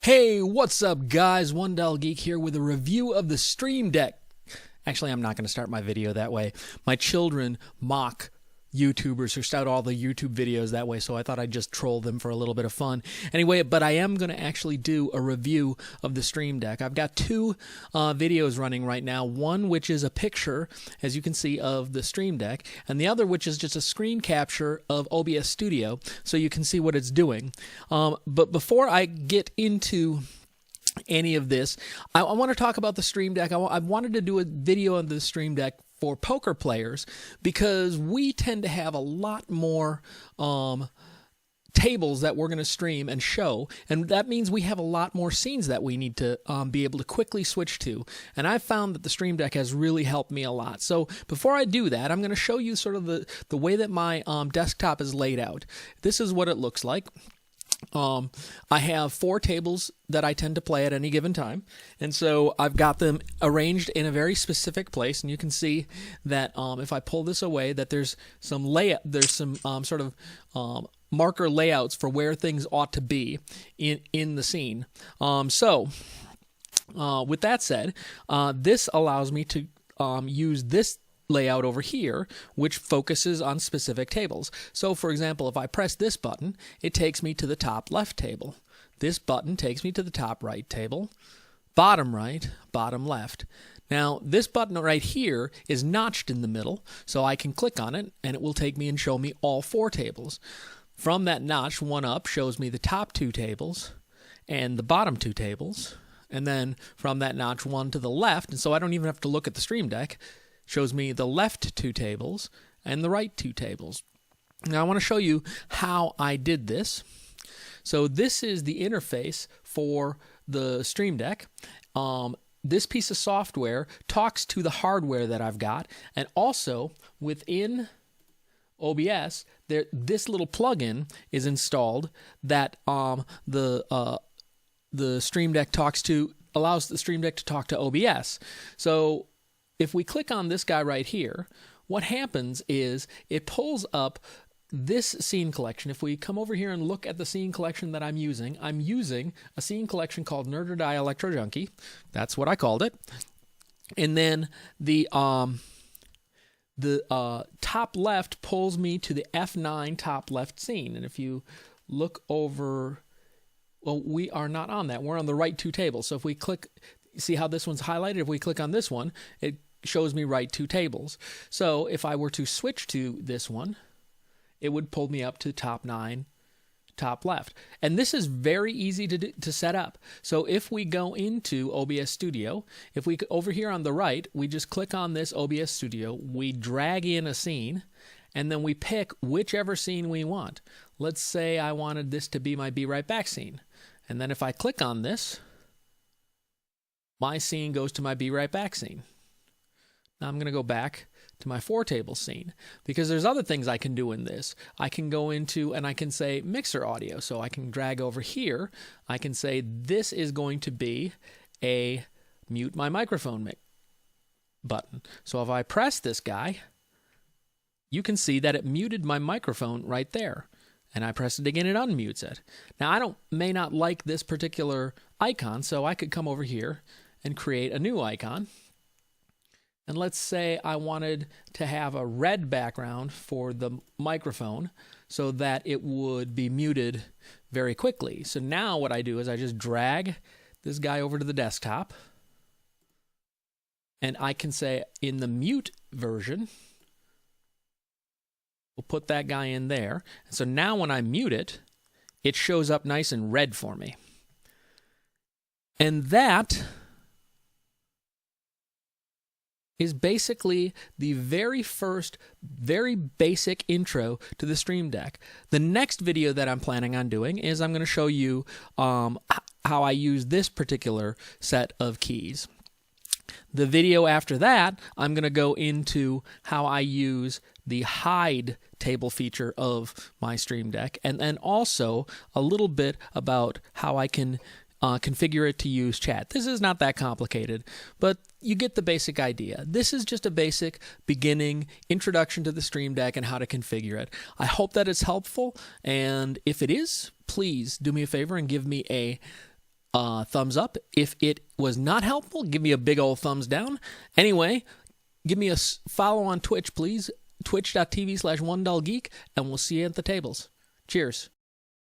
Hey, what's up guys? One Dull Geek here with a review of the Stream Deck. Actually, I'm not going to start my video that way. My children mock YouTubers who start all the YouTube videos that way, so I thought I'd just troll them for a little bit of fun. Anyway, but I am going to actually do a review of the Stream Deck. I've got two videos running right now. One which is a picture, as you can see, of the Stream Deck, and the other which is just a screen capture of OBS Studio, so you can see what it's doing. But before I get into any of this, I want to talk about the Stream Deck. I wanted to do a video on the Stream Deck for poker players because we tend to have a lot more tables that we're going to stream and show, and that means we have a lot more scenes that we need to be able to quickly switch to, and I've found that the Stream Deck has really helped me a lot. So before I do that, I'm going to show you sort of the way that my desktop is laid out. This is what it looks like. I have 4 tables that I tend to play at any given time, and so I've got them arranged in a very specific place, and you can see that if I pull this away, that there's some sort of marker layouts for where things ought to be in the scene. With that said, this allows me to use this layout over here, which focuses on specific tables. So for example, if I press this button, it takes me to the top left table. This button takes me to the top right table, bottom right, bottom left. Now this button right here is notched in the middle, so I can click on it and it will take me and show me all 4 tables. From that notch, one up shows me the top 2 tables and the bottom 2 tables, and then from that notch, one to the left, and so I don't even have to look at the Stream Deck, shows me the left 2 tables and the right 2 tables. Now I want to show you how I did this. So this is the interface for the Stream Deck. This piece of software talks to the hardware that I've got, and also within OBS, this little plugin is installed that the Stream Deck allows the Stream Deck to talk to OBS. So if we click on this guy right here, what happens is it pulls up this scene collection. If we come over here and look at the scene collection that I'm using a scene collection called Nerd or Die Electro Junkie. That's what I called it. And then the top left pulls me to the F9 top left scene. And if you look over, well, we are not on that. We're on the right 2 tables. So if we click, see how this one's highlighted? If we click on this one, it shows me right 2 tables. So if I were to switch to this one, it would pull me up to top 9, top left. And this is very easy to set up. So if we go into OBS Studio, if we over here on the right, we just click on this OBS Studio, we drag in a scene, and then we pick whichever scene we want. Let's say I wanted this to be my Be Right Back scene. And then if I click on this, my scene goes to my Be Right Back scene. Now I'm going to go back to my 4 table scene because there's other things I can do in this. I can go into and I can say mixer audio. So I can drag over here. I can say this is going to be a mute my microphone button. So if I press this guy, you can see that it muted my microphone right there. And I press it again, it unmutes it. Now I may not like this particular icon, so I could come over here and create a new icon. And let's say I wanted to have a red background for the microphone so that it would be muted very quickly. So now what I do is I just drag this guy over to the desktop, and I can say in the mute version, we'll put that guy in there. And so now when I mute it, it shows up nice and red for me. And that is basically the very first, very basic intro to the Stream Deck. The next video that I'm planning on doing is I'm going to show you how I use this particular set of keys. The video after that, I'm going to go into how I use the hide table feature of my Stream Deck, and then also a little bit about how I can configure it to use chat. This is not that complicated, but you get the basic idea. This is just a basic beginning introduction to the Stream Deck and how to configure it. I hope that it's helpful, and if it is, please do me a favor and give me a thumbs up. If it was not helpful, give me a big old thumbs down. Anyway, give me a follow on Twitch, please. Twitch.tv/OneDullGeek, and we'll see you at the tables. Cheers.